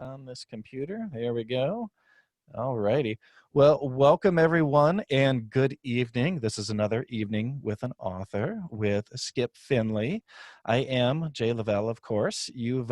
on this computer. There we go. All righty. Well, welcome everyone and good evening. This is another evening with an author with Skip Finley. I am Jay Lavelle, of course. You've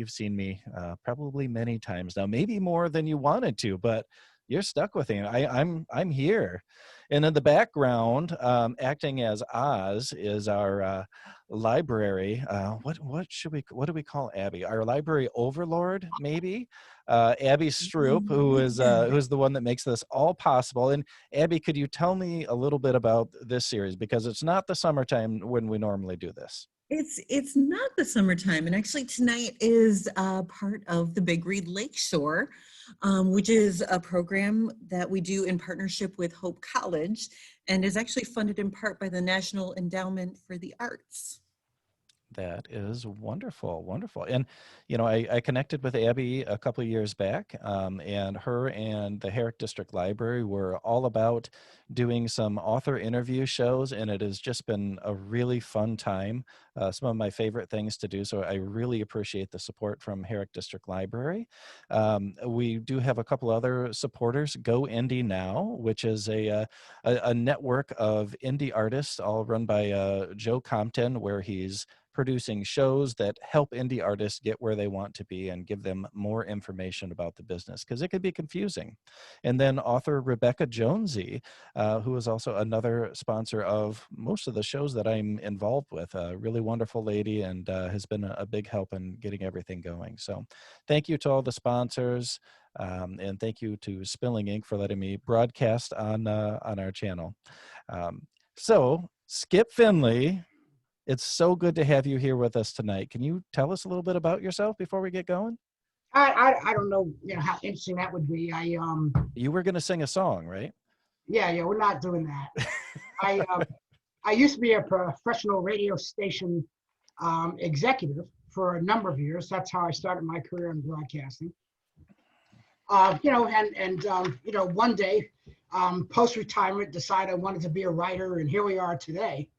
seen me probably many times now, maybe more than you wanted to, but you're stuck with me. I'm here. And in the background, acting as Oz is our library. What do we call Abby? Our library overlord, maybe. Abby Stroop, who's the one that makes this all possible. And Abby, could you tell me a little bit about this series, because it's not the summertime when we normally do this? It's not the summertime, and actually tonight is part of the Big Read Lakeshore, which is a program that we do in partnership with Hope College, and is actually funded in part by the National Endowment for the Arts. That is wonderful, wonderful. And, you know, I connected with Abby a couple of years back, and her and the Herrick District Library were all about doing some author interview shows, and it has just been a really fun time, some of my favorite things to do. So I really appreciate the support from Herrick District Library. We do have a couple other supporters, Go Indie Now, which is a network of indie artists all run by Joe Compton, where he's producing shows that help indie artists get where they want to be and give them more information about the business, because it could be confusing. And then author Rebecca Jonesy, who is also another sponsor of most of the shows that I'm involved with, a really wonderful lady, and has been a big help in getting everything going. So thank you to all the sponsors, and thank you to Spilling Ink for letting me broadcast on our channel. So Skip Finley, it's so good to have you here with us tonight. Can you tell us a little bit about yourself before we get going? I don't know, how interesting that would be. You were going to sing a song, right? Yeah, we're not doing that. I used to be a professional radio station executive for a number of years. That's how I started my career in broadcasting. One day, post-retirement, decided I wanted to be a writer, and here we are today.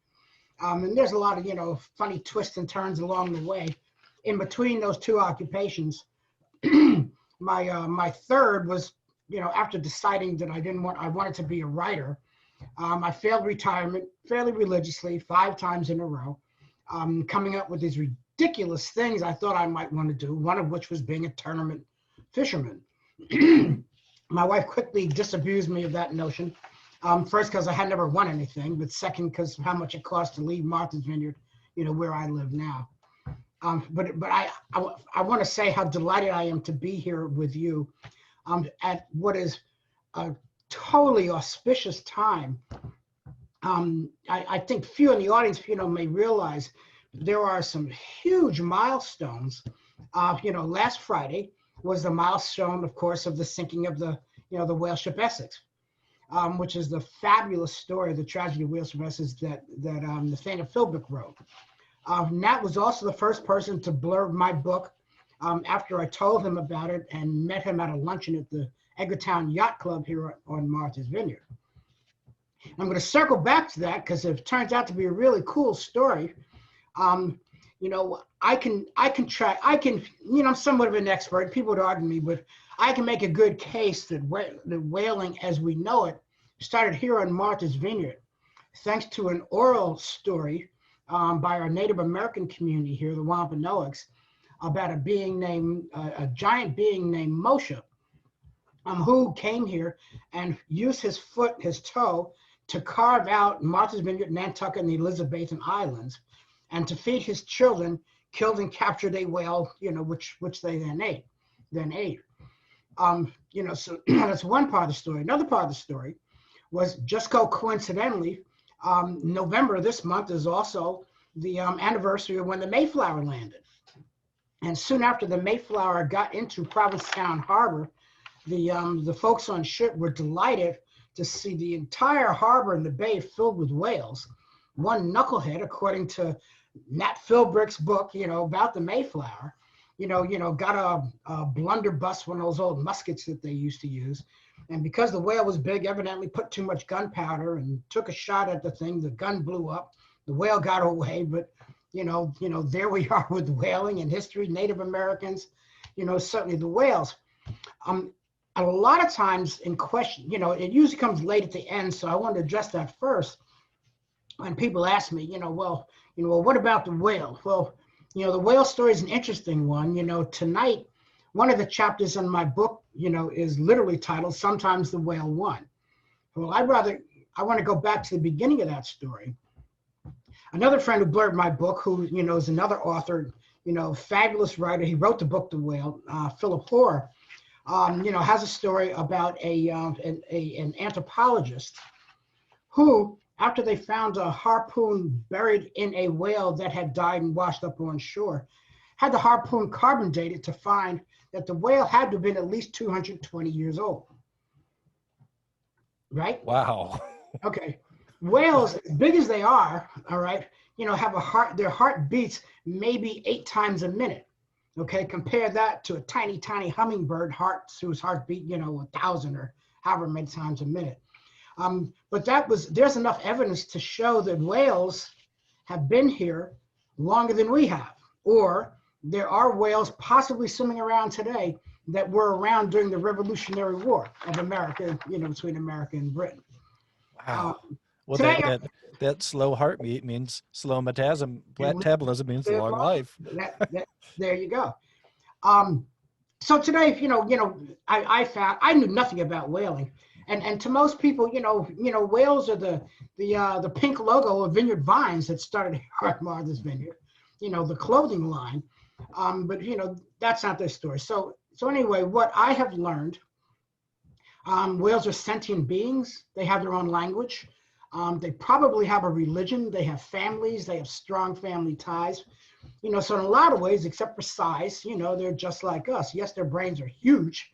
And there's a lot of, funny twists and turns along the way. In between those two occupations, my third was, after deciding that I wanted to be a writer, I failed retirement fairly religiously 5 times in a row, coming up with these ridiculous things I thought I might want to do, one of which was being a tournament fisherman. My wife quickly disabused me of that notion. First, because I had never won anything, but second, because of how much it cost to leave Martha's Vineyard, where I live now. But I want to say how delighted I am to be here with you at what is a totally auspicious time. I think few in the audience, may realize there are some huge milestones. Last Friday was the milestone, of course, of the sinking of the whale ship Essex. Which is the fabulous story, the tragedy of whale ship Essex that Nathaniel Philbrick wrote. Nat was also the first person to blurb my book after I told him about it and met him at a luncheon at the Edgartown Yacht Club here on Martha's Vineyard. I'm going to circle back to that because it turns out to be a really cool story. I'm somewhat of an expert. People would argue me, but I can make a good case that the whaling as we know it started here on Martha's Vineyard, thanks to an oral story by our Native American community here, the Wampanoags, about a giant being named Moshe, who came here and used his toe, to carve out Martha's Vineyard, Nantucket, and the Elizabethan Islands, and to feed his children, killed and captured a whale, which they then ate. So that's one part of the story. Another part of the story was, just coincidentally, November this month is also the anniversary of when the Mayflower landed. And soon after the Mayflower got into Provincetown Harbor, the folks on ship were delighted to see the entire harbor and the bay filled with whales. One knucklehead, according to Nat Philbrick's book, about the Mayflower, got a blunderbuss, one of those old muskets that they used to use. And because the whale was big, evidently put too much gunpowder and took a shot at the thing. The gun blew up. The whale got away. But, there we are with whaling and history. Native Americans, certainly the whales. A lot of times in question, it usually comes late at the end. So I want to address that first. When people ask me, well, what about the whale? Well, the whale story is an interesting one. Tonight, one of the chapters in my book, is literally titled "Sometimes the Whale Won." Well, I want to go back to the beginning of that story. Another friend who blurred my book, who, is another author, fabulous writer. He wrote the book, The Whale, Philip Hoare, has a story about an anthropologist who, after they found a harpoon buried in a whale that had died and washed up on shore, had the harpoon carbon dated to find that the whale had to have been at least 220 years old. Right? Wow. Okay. Whales, as big as they are, all right, have a heart, their heart beats maybe 8 times a minute. Okay, compare that to a tiny, tiny hummingbird whose heart beat, 1,000 or however many times a minute. But there's enough evidence to show that whales have been here longer than we have, or there are whales possibly swimming around today that were around during the Revolutionary War of America, between America and Britain. Wow. Well, Today, that slow heartbeat means slow metabolism means long life. There you go. So today, I knew nothing about whaling, and to most people, whales are the pink logo of Vineyard Vines that started Martha's Vineyard, the clothing line. But that's not their story. So anyway, what I have learned, whales are sentient beings. They have their own language. They probably have a religion. They have families. They have strong family ties. So in a lot of ways, except for size, they're just like us. Yes, their brains are huge,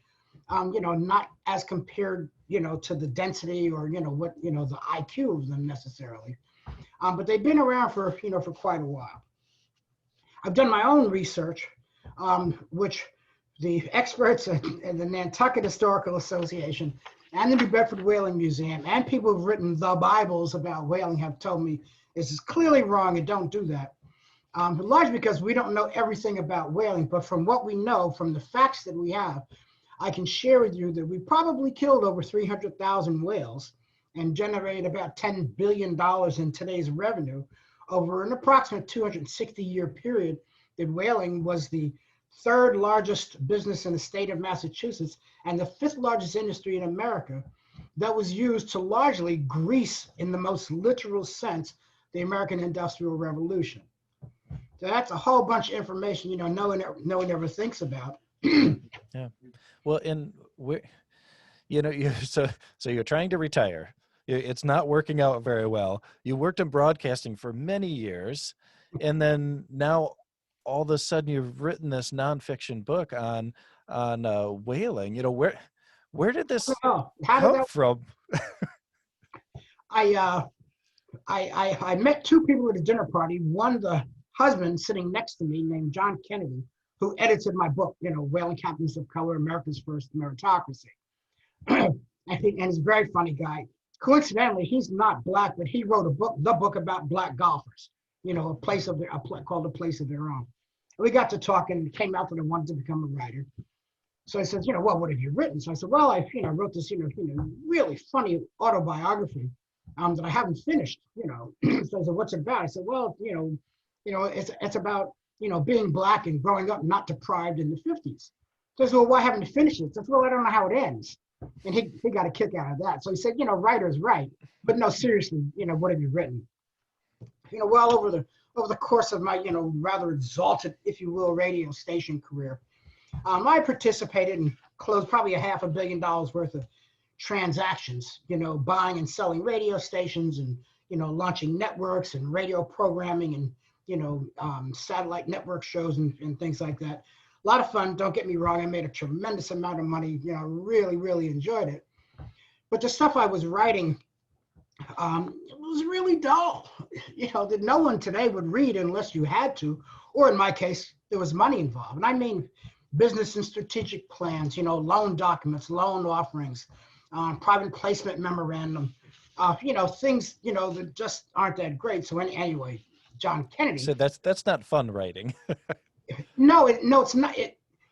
not as compared, to the density or, the IQ of them necessarily. But they've been around for quite a while. I've done my own research, which the experts at the Nantucket Historical Association and the New Bedford Whaling Museum and people who've written the Bibles about whaling have told me this is clearly wrong and don't do that. Largely because we don't know everything about whaling, but from what we know, from the facts that we have, I can share with you that we probably killed over 300,000 whales and generated about $10 billion in today's revenue over an approximate 260-year period. That whaling was the 3rd largest business in the state of Massachusetts and the 5th largest industry in America that was used to largely grease, in the most literal sense, the American Industrial Revolution. So that's a whole bunch of information, no one ever thinks about. Yeah. Well, and so you're trying to retire. It's not working out very well. You worked in broadcasting for many years, and then now all of a sudden you've written this nonfiction book on whaling. Where did this come from? I met 2 people at a dinner party. One, the husband sitting next to me, named John Kennedy, who edited my book, Whaling Captains of Color, America's First Meritocracy. And he's a very funny guy. Coincidentally, he's not Black, but he wrote the book about Black golfers, called A Place of Their Own. And we got to talking, and it came out that I wanted to become a writer. So I said, well, what have you written? So I said, well, I wrote this, really funny autobiography that I haven't finished, So I said, what's it about? I said, well, it's about, being Black and growing up not deprived in the 50s. So I said, well, why haven't you finished it? I said, well, I don't know how it ends. And he got a kick out of that. So he said, writers write, but no, seriously, what have you written? Well, over the course of my, rather exalted, if you will, radio station career, I participated and closed probably $500 million worth of transactions, buying and selling radio stations and, launching networks and radio programming and, satellite network shows and things like that. A lot of fun, don't get me wrong. I made a tremendous amount of money, really, really enjoyed it. But the stuff I was writing was really dull, that no one today would read unless you had to, or in my case, there was money involved. And I mean business and strategic plans, loan documents, loan offerings, private placement memorandum, things, that just aren't that great. So anyway, John Kennedy. So that's not fun writing. No, it's not.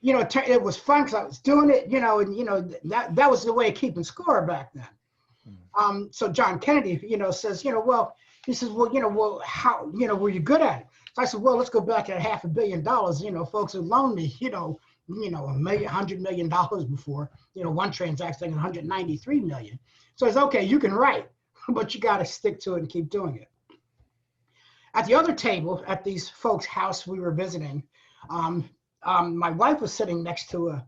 you know, it was fun because I was doing it, you know, and, you know, that was the way of keeping score back then. So John Kennedy, you know, says, you know, well, he says, well, you know, well, how, you know, were you good at it? So I said, well, let's go back at $500 million. You know, folks who loaned me, you know, $100 million before, you know, one transaction, 193 million. So it's okay, you can write, but you got to stick to it and keep doing it. At the other table at these folks' house we were visiting, my wife was sitting next to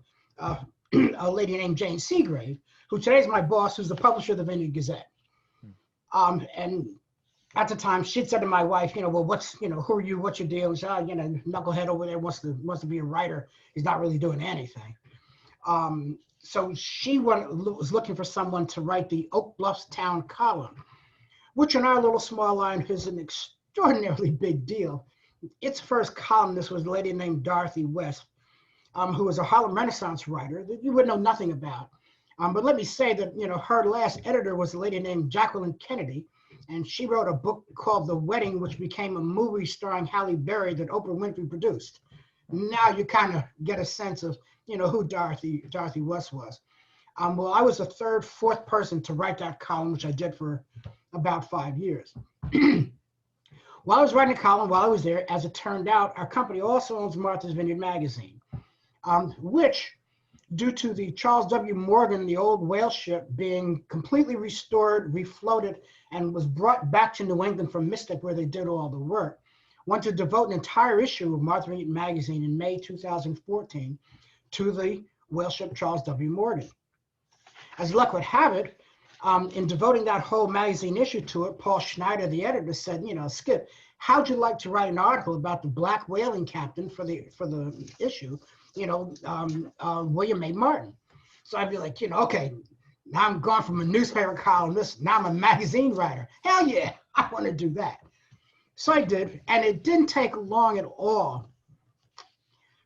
a lady named Jane Seagrave, who today is my boss, who's the publisher of the Vineyard Gazette. And at the time, she'd said to my wife, you know, well, what's, you know, who are you? What's your deal? She said, you know, knucklehead over there wants to be a writer. He's not really doing anything. So she was looking for someone to write the Oak Bluffs Town column, which in our little small line is an extraordinarily big deal. Its first columnist was a lady named Dorothy West, who was a Harlem Renaissance writer that you would know nothing about. But let me say that, you know, her last editor was a lady named Jacqueline Kennedy, and she wrote a book called The Wedding, which became a movie starring Halle Berry that Oprah Winfrey produced. Now you kind of get a sense of, you know, who Dorothy West was. Well, I was the third, fourth person to write that column, which I did for about 5 years. While I was writing the column, while I was there, as it turned out, our company also owns Martha's Vineyard magazine, which, due to the Charles W. Morgan, the old whale ship, being completely restored, refloated, and was brought back to New England from Mystic, where they did all the work, wanted to devote an entire issue of Martha's Vineyard magazine in May 2014 to the whale ship Charles W. Morgan. As luck would have it, in devoting that whole magazine issue to it, Paul Schneider, the editor, said, you know, Skip, how'd you like to write an article about the black whaling captain for the issue, you know, William A. Martin? So I'd be like, you know, okay, now I'm gone from a newspaper columnist, now I'm a magazine writer. Hell yeah, I want to do that. So I did, and it didn't take long at all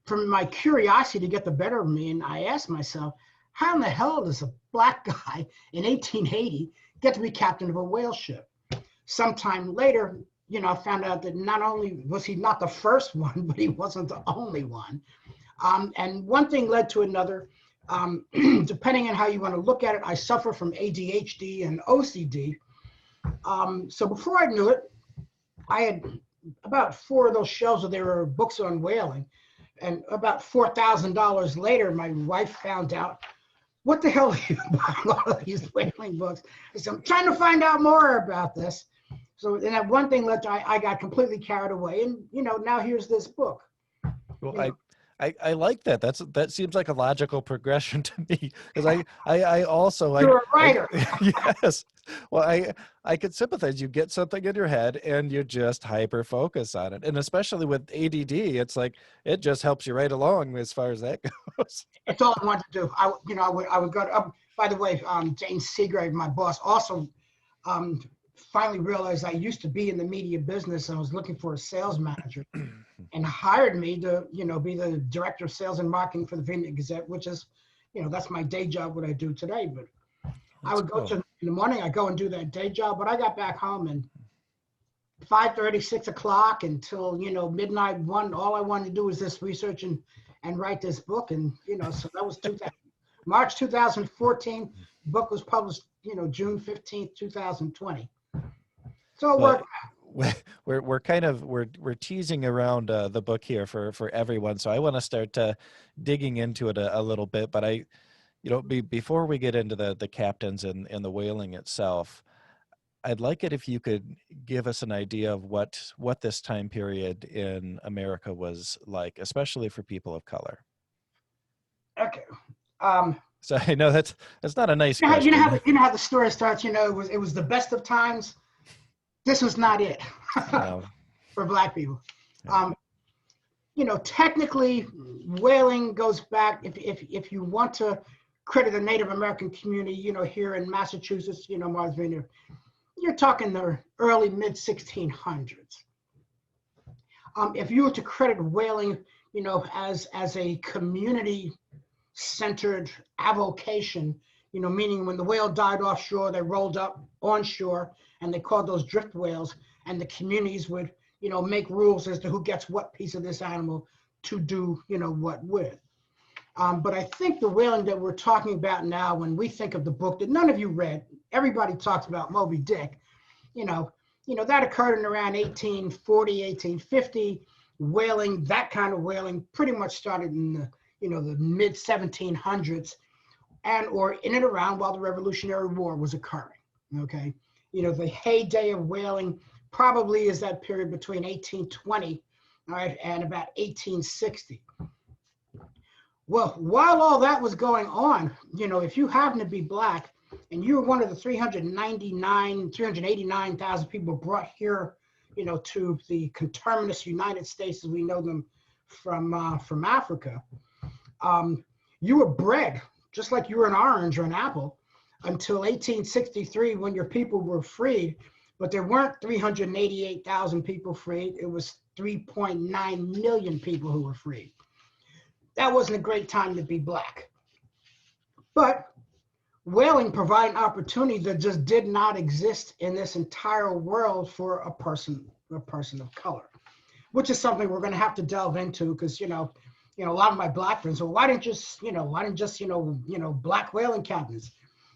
for my curiosity to get the better of me, and I asked myself, how in the hell does a black guy in 1880 get to be captain of a whale ship? Sometime later, you know, I found out that not only was he not the first one, but he wasn't the only one. And one thing led to another. Depending on how you want to look at it, I suffer from ADHD and OCD. So before I knew it, I had about 4 of those shelves where there were books on whaling. And about $4,000 later, my wife found out, what the hell are you buying all of these whaling books? I said, I'm trying to find out more about this. So and that one thing led to, I got completely carried away. And, you know, now here's this book. Well, I like that. That seems like a logical progression to me, because I also You're a writer. Yes. Well, I could sympathize. You get something in your head and you just hyper focus on it, and especially with ADD, it's like it just helps you right along as far as that goes. It's all I wanted to do. I would go to, by the way, Jane Seagrave, my boss, also finally realized I used to be in the media business and was looking for a sales manager, and hired me to, you know, be the director of sales and marketing for the Vineyard Gazette, which is, you know, that's my day job, what I do today. But I would go in the morning, I go and do that day job, but I got back home and 5:30, 6 o'clock until, you know, midnight, 1, all I wanted to do was this research and write this book. And, you know, so that was March 2014, the book was published, you know, June 15th, 2020. So it worked out. We're teasing around the book here for everyone, so I want to start digging into it a little bit. But before we get into the captains and the whaling itself, I'd like it if you could give us an idea of what this time period in America was like, especially for people of color. Okay. So I know that's not a nice you know, question. You know how the story starts. You know, it was the best of times. This was not it No. for Black people. You know, technically, whaling goes back, if you want to credit the Native American community, you know, here in Massachusetts, you know, Martha's Vineyard, you're talking the early mid-1600s. If you were to credit whaling, you know, as a community-centered avocation, you know, meaning when the whale died offshore, they rolled up onshore, and they called those drift whales, and the communities would, you know, make rules as to who gets what piece of this animal to do, you know, what with. But I think the whaling that we're talking about now, when we think of the book that none of you read, everybody talks about Moby Dick, you know, that occurred in around 1840, 1850. Whaling, that kind of whaling, pretty much started in the, the mid 1700s, and or in and around while the Revolutionary War was occurring. Okay, the heyday of whaling probably is that period between 1820, all right, and about 1860. Well, while all that was going on, if you happen to be Black and you were one of the 389,000 people brought here, to the conterminous United States as we know them from Africa, you were bred just like you were an orange or an apple until 1863 when your people were freed. But there weren't 388,000 people freed. It was 3.9 million people who were freed. That wasn't a great time to be Black. But whaling provided an opportunity that just did not exist in this entire world for a person of color, which is something we're going to have to delve into because, a lot of my Black friends, well, why didn't just Black whaling captains?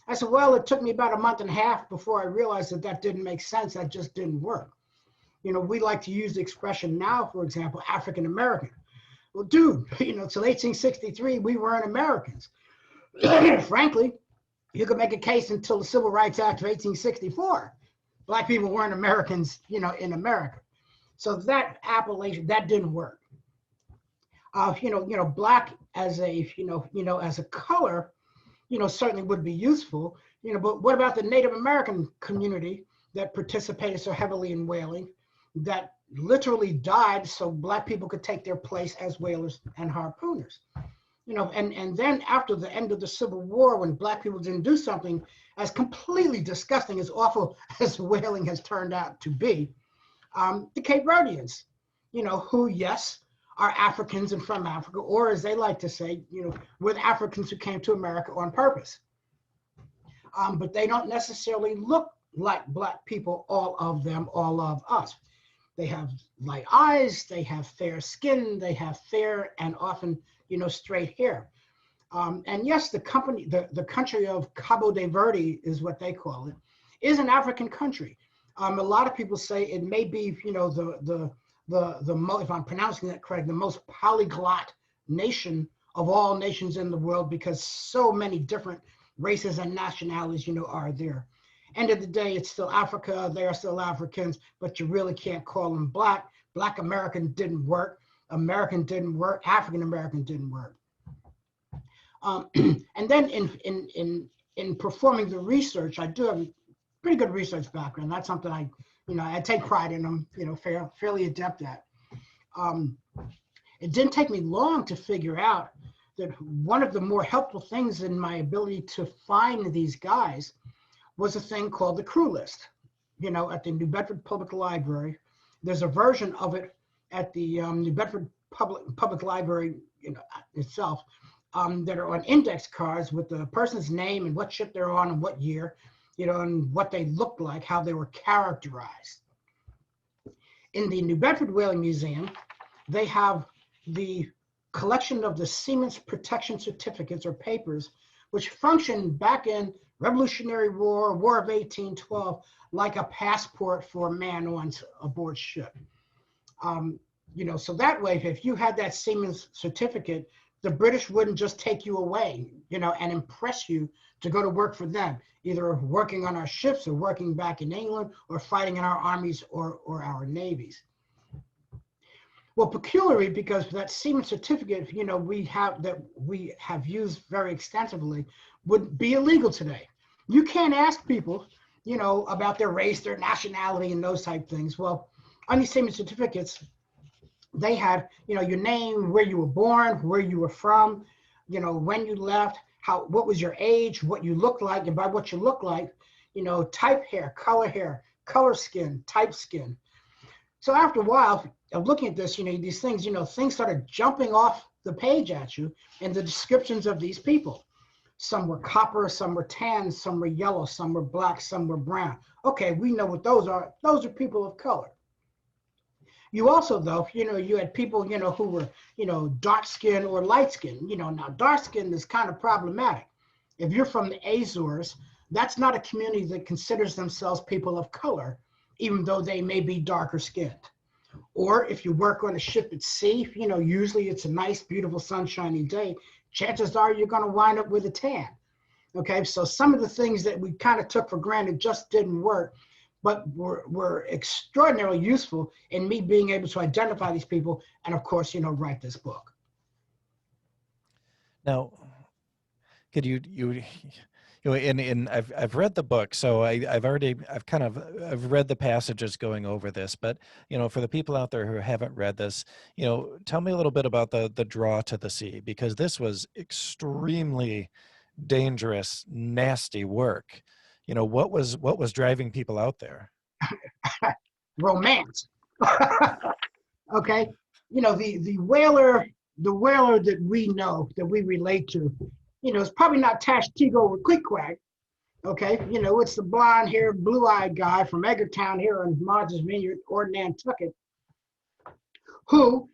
I said, well, it took me about a month and a half before I realized that didn't make sense. That just didn't work. We like to use the expression now, for example, African American. Well, dude, till 1863, we weren't Americans. Frankly, you could make a case until the Civil Rights Act of 1864. Black people weren't Americans, in America. So that appellation, that didn't work. Black as a, as a color, certainly would be useful, but what about the Native American community that participated so heavily in whaling, that literally died so Black people could take their place as whalers and harpooners? And then after the end of the Civil War, when Black people didn't do something as completely disgusting, as awful as whaling has turned out to be, the Cape Verdeans, who, yes, are Africans and from Africa, or as they like to say, we're the Africans who came to America on purpose. But they don't necessarily look like Black people, all of them, all of us. They have light eyes, they have fair skin, they have fair and often, straight hair. And yes, the country of Cabo de Verde is what they call it, is an African country. A lot of people say it may be, if I'm pronouncing that correct, the most polyglot nation of all nations in the world, because so many different races and nationalities, are there. End of the day, it's still Africa. They are still Africans, but you really can't call them Black. Black American didn't work. American didn't work. African American didn't work. And then in performing the research, I do have a pretty good research background. That's something I take pride in. I'm, fairly adept at. It didn't take me long to figure out that one of the more helpful things in my ability to find these guys was a thing called the crew list. At the New Bedford Public Library, there's a version of it at the New Bedford Public Library itself that are on index cards with the person's name and what ship they're on and what year, and what they looked like, how they were characterized. In the New Bedford Whaling Museum, they have the collection of the Seamen's Protection Certificates or papers, which functioned back in Revolutionary War, War of 1812, like a passport for a man on aboard ship. So that way, if you had that seaman's certificate, the British wouldn't just take you away, and impress you to go to work for them, either working on our ships or working back in England or fighting in our armies or our navies. Well, peculiarly, because that seaman certificate, we have used very extensively, would be illegal today. You can't ask people, about their race, their nationality, and those type things. Well, on these seaman certificates, they had, your name, where you were born, where you were from, when you left, what was your age, what you looked like, and by what you look like, type hair, color skin, type skin. So after a while of looking at this, these things, things started jumping off the page at you and the descriptions of these people. Some were copper, some were tan, some were yellow, some were black, some were brown. Okay, we know what those are. Those are people of color. You also, though, you had people, who were, dark skin or light skin. Now dark skin is kind of problematic. If you're from the Azores, that's not a community that considers themselves people of color, even though they may be darker skinned. Or if you work on a ship at sea, usually it's a nice, beautiful, sunshiny day. Chances are you're going to wind up with a tan. Okay, so some of the things that we kind of took for granted just didn't work, but were extraordinarily useful in me being able to identify these people and, of course, write this book. Now, could I've read the book, so I've read the passages going over this, but for the people out there who haven't read this, tell me a little bit about the draw to the sea, because this was extremely dangerous, nasty work. What was driving people out there? Romance. Okay, the whaler that we know, that we relate to, it's probably not Tash Teagle or Queequeg. Okay, it's the blonde-haired, blue-eyed guy from Edgartown here in Martha's Vineyard or Nantucket, who,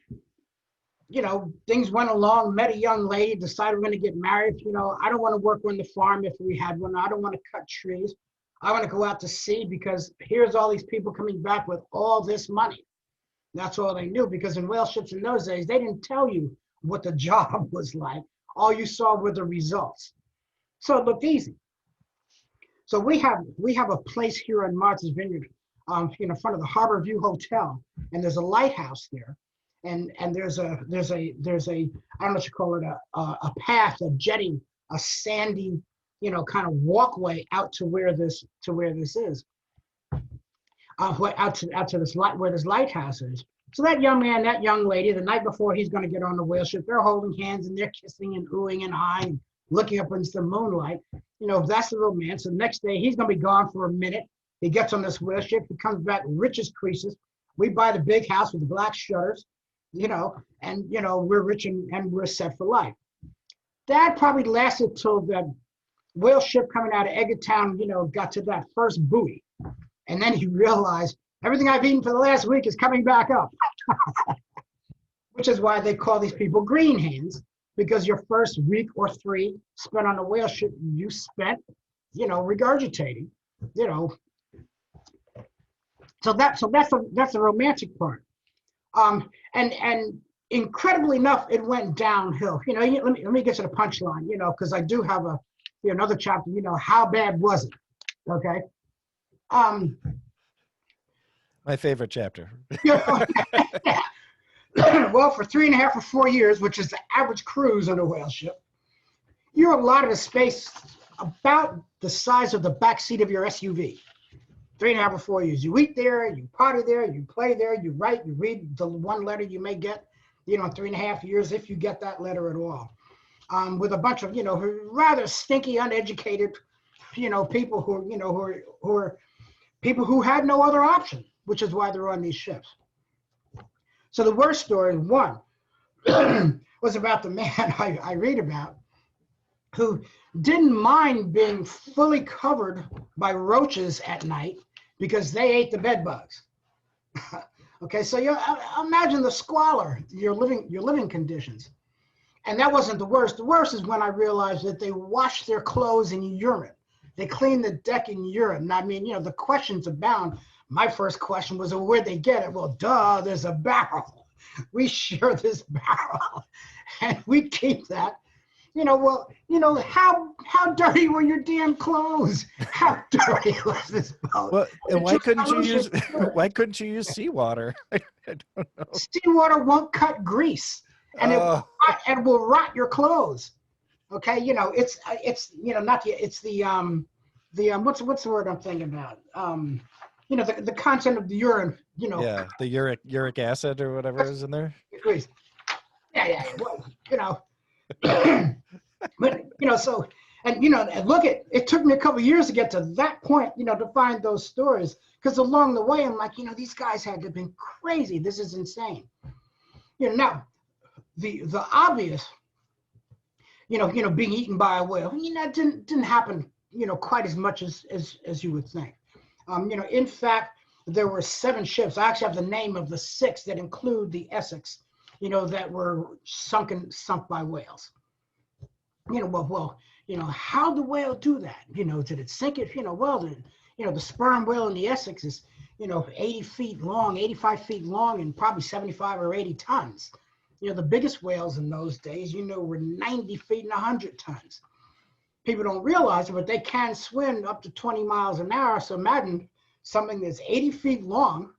things went along, met a young lady, decided we're going to get married. I don't want to work on the farm if we had one. I don't want to cut trees. I want to go out to sea because here's all these people coming back with all this money. That's all they knew, because in whale ships in those days, they didn't tell you what the job was like. All you saw were the results. So it looked easy. So we have a place here in Martha's Vineyard, in front of the Harbor View Hotel, and there's a lighthouse there, and there's a I don't know what you call it, a path, a jetty, a sandy, kind of walkway out to where this is, out to this light where this lighthouse is. So that young man, that young lady, the night before he's going to get on the whale ship, they're holding hands and they're kissing and oohing and eyeing, looking up into the moonlight. That's the romance. The next day, he's going to be gone for a minute. He gets on this whale ship. He comes back rich as creases. We buy the big house with the black shutters, and, we're rich and we're set for life. That probably lasted till that whale ship coming out of Edgartown, got to that first buoy. And then he realized everything I've eaten for the last week is coming back up. Which is why they call these people green hands, because your first week or three spent on a whale ship, you spent, regurgitating, So that's the romantic part. And incredibly enough, it went downhill. Let me get to the punchline, because I do have another chapter, how bad was it? Okay. My favorite chapter. Well, for 3.5 or 4 years, which is the average cruise on a whale ship, you're allotted a space about the size of the back seat of your SUV. 3.5 or 4 years. You eat there, you party there, you play there, you write, you read the one letter you may get, in 3.5 years, if you get that letter at all. With a bunch of, rather stinky, uneducated, people who are people who had no other option, which is why they're on these ships. So the worst story, one, was about the man I read about, who didn't mind being fully covered by roaches at night because they ate the bed bugs. Okay, so you imagine the squalor, your living conditions. And that wasn't the worst. The worst is when I realized that they washed their clothes in urine. They cleaned the deck in urine. I mean, the questions abound. My first question was, well, where'd they get it? Well, duh, there's a barrel. We share this barrel, and we keep that. How dirty were your damn clothes? How dirty was this boat? Well, and why couldn't you use seawater? I don't know. Seawater won't cut grease, and it will rot your clothes. Okay, it's what's the word I'm thinking about? The content of the urine. Yeah, the uric acid or whatever is in there. Grease. Yeah. Well, but so, and look, it took me a couple of years to get to that point, to find those stories, because along the way I'm like, these guys had to have been crazy. This is insane. Now the obvious, being eaten by a whale, that didn't happen, quite as much as you would think. In fact, there were 7 ships. I actually have the name of the 6 that include the Essex, that were sunk by whales. How the whale do that? Did it sink it? The sperm whale in the Essex is, 80 feet long, 85 feet long, and probably 75 or 80 tons. The biggest whales in those days, were 90 feet and 100 tons. People don't realize it, but they can swim up to 20 miles an hour. So imagine something that's 80 feet long,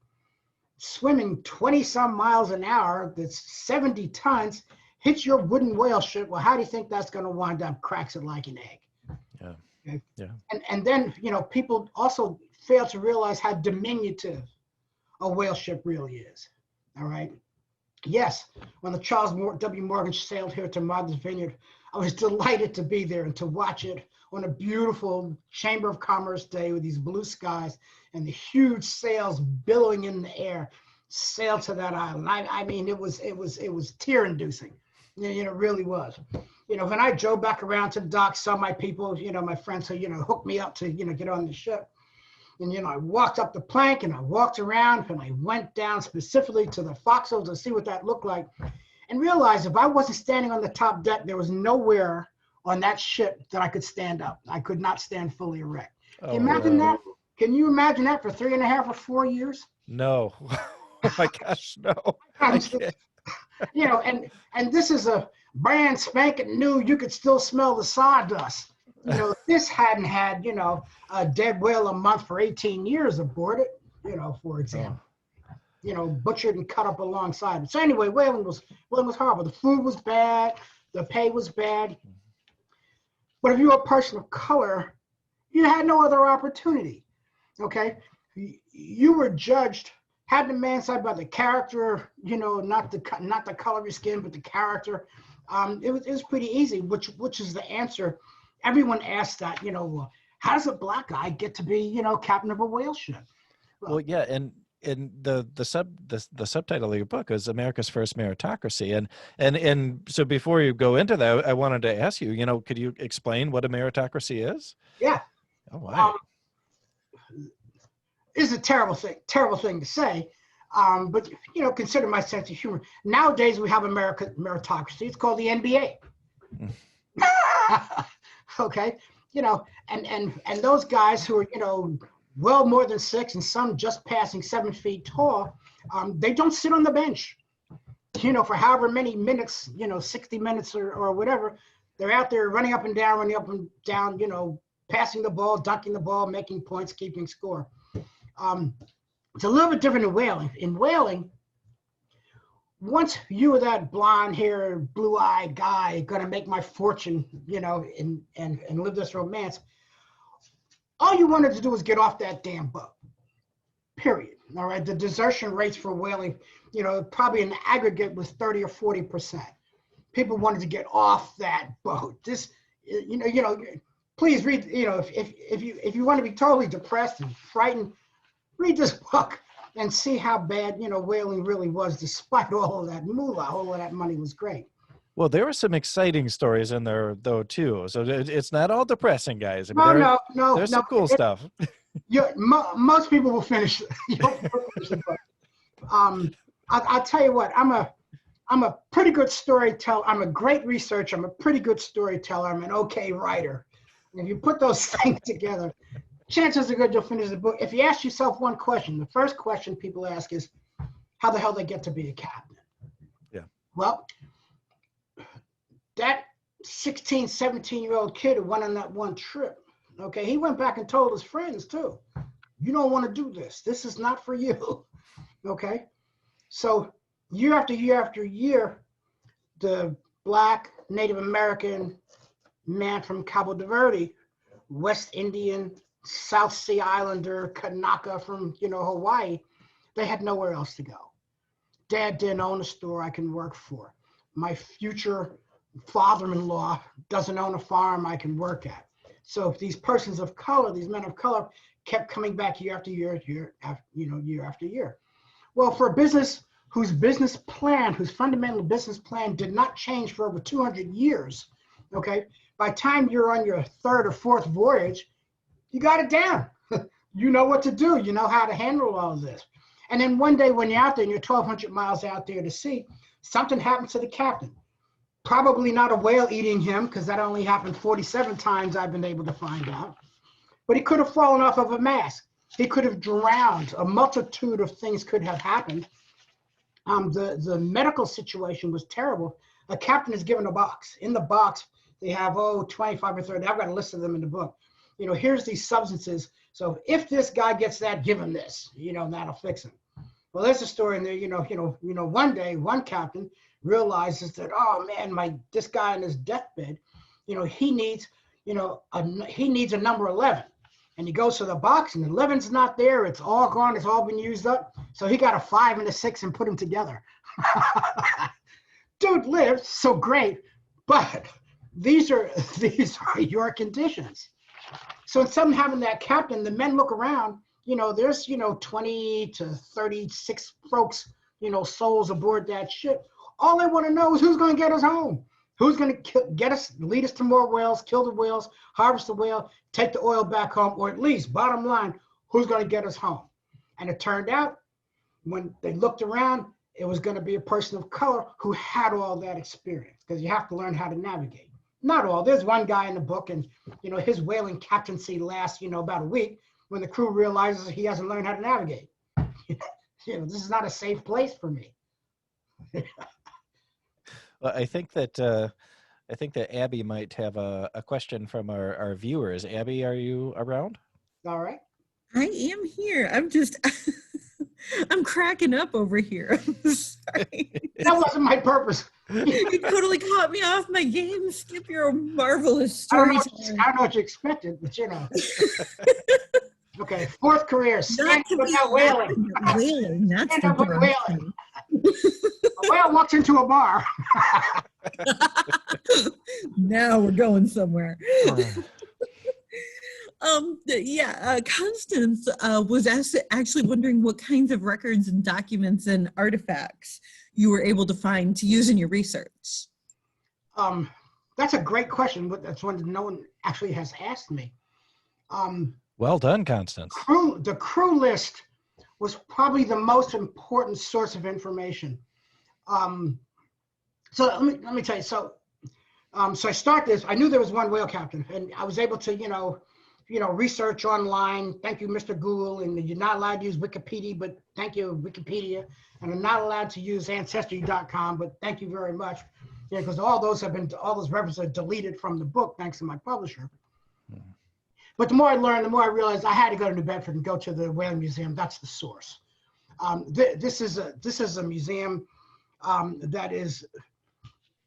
swimming 20 some miles an hour, that's 70 tons, hits your wooden whale ship. Well, how do you think that's going to wind up? Cracks it like an egg. Yeah. Okay? Yeah. And then, people also fail to realize how diminutive a whale ship really is. All right. Yes, when the Charles W. Morgan sailed here to Martha's Vineyard, I was delighted to be there and to watch it on a beautiful Chamber of Commerce day with these blue skies and the huge sails billowing in the air, sail to that island. I mean, it was tear-inducing. It really was. When I drove back around to the dock, saw my people, my friends who, hooked me up to, get on the ship. And, I walked up the plank and I walked around and I went down specifically to the forecastle to see what that looked like and realized if I wasn't standing on the top deck, there was nowhere on that ship that I could stand up. I could not stand fully erect. Can you imagine that? Can you imagine that for 3.5 or 4 years? No. Oh my gosh, no. I can't. And this is a brand spanking new, you could still smell the sawdust. This hadn't had, a dead whale a month for 18 years aboard it, for example. Butchered and cut up alongside it. So anyway, whaling was horrible. The food was bad, the pay was bad. But if you were a person of color, you had no other opportunity. Okay? You were judged, had the man side by the character, not the color of your skin, but the character. It was pretty easy, which is the answer. Everyone asked that, how does a black guy get to be, captain of a whale ship? Well, yeah, and the subtitle of your book is America's First Meritocracy, and so before you go into that, I wanted to ask you, could you explain what a meritocracy is? Yeah. Oh, wow. It's a terrible thing to say, but consider my sense of humor. Nowadays we have a meritocracy. It's called the NBA. Okay, and those guys who are, well more than 6 and some just passing 7 feet tall, they don't sit on the bench, for however many minutes, 60 minutes or whatever. They're out there running up and down, passing the ball, dunking the ball, making points, keeping score. It's a little bit different in whaling. In whaling, once you were that blonde-haired, blue-eyed guy gonna make my fortune, and live this romance, all you wanted to do was get off that damn boat. Period. All right. The desertion rates for whaling, probably in the aggregate was 30 or 40%. People wanted to get off that boat. This, please read. If you want to be totally depressed and frightened, read this book and see how bad, whaling really was, despite all of that moolah. All of that money was great. Well, there were some exciting stories in there, though, too. So it's not all depressing, guys. I mean, No. There's some cool stuff. Most people will finish. The book. I'll tell you what. I'm a pretty good storyteller. I'm a great researcher. I'm a pretty good storyteller. I'm an okay writer. And if you put those things together, chances are good you'll finish the book. If you ask yourself one question, the first question people ask is, how the hell they get to be a captain? Yeah. Well, that 16, 17-year-old kid who went on that one trip, okay, he went back and told his friends too, you don't want to do this. This is not for you, okay? So year after year after year, the Black Native American man from Cabo de Verde, West Indian, South Sea Islander, Kanaka from, Hawaii, they had nowhere else to go. Dad didn't own a store I can work for. My future father-in-law doesn't own a farm I can work at. So if these persons of color, these men of color, kept coming back year after year, year after year. Well, for a business whose fundamental business plan did not change for over 200 years, okay, by the time you're on your 3rd or 4th voyage, you got it down. you know what to do. You know how to handle all of this. And then one day when you're out there and you're 1,200 miles out there to sea, something happens to the captain. Probably not a whale eating him, because that only happened 47 times I've been able to find out. But he could have fallen off of a mast. He could have drowned. A multitude of things could have happened. The medical situation was terrible. A captain is given a box. In the box, they have, 25 or 30. I've got a list of them in the book. Here's these substances. So if this guy gets that, give him this. That'll fix him. Well, there's a story in there. One day, one captain realizes that, oh man, this guy on his deathbed, he needs a number 11. And he goes to the box, and 11's not there. It's all gone. It's all been used up. So he got a 5 and a 6 and put them together. Dude lived so great, but these are your conditions. So instead of having that captain, the men look around. There's 20 to 36 folks, souls aboard that ship. All they want to know is who's going to get us home. Who's going to lead us to more whales, kill the whales, harvest the whale, take the oil back home, or at least, bottom line, who's going to get us home? And it turned out, when they looked around, it was going to be a person of color who had all that experience, because you have to learn how to navigate. Not all. There's one guy in the book, and his whaling captaincy lasts about a week when the crew realizes he hasn't learned how to navigate. This is not a safe place for me. Well, I think that Abby might have a question from our viewers. Abby, are you around? All right. I am here. I'm cracking up over here. I'm sorry. That wasn't my purpose. You totally caught me off my game. Skip, you're a marvelous I don't storyteller. know what you expected, but Okay, fourth career, stand up without whaling. Whaling, that's Stand the up with darn whaling. thing. A whale walks into a bar. Now we're going somewhere. Constance was actually wondering what kinds of records and documents and artifacts you were able to find to use in your research. That's a great question, but that's one that no one actually has asked me. Well done, Constance. The crew list was probably the most important source of information. So let me tell you. So I start this. I knew there was one whale captain, and I was able to research online. Thank you, Mr. Google. And you're not allowed to use Wikipedia, but thank you, Wikipedia. And I'm not allowed to use Ancestry.com, but thank you very much. Because all those references are deleted from the book, thanks to my publisher. But the more I learned, the more I realized I had to go to New Bedford and go to the Whaling Museum. That's the source. This is a museum that is,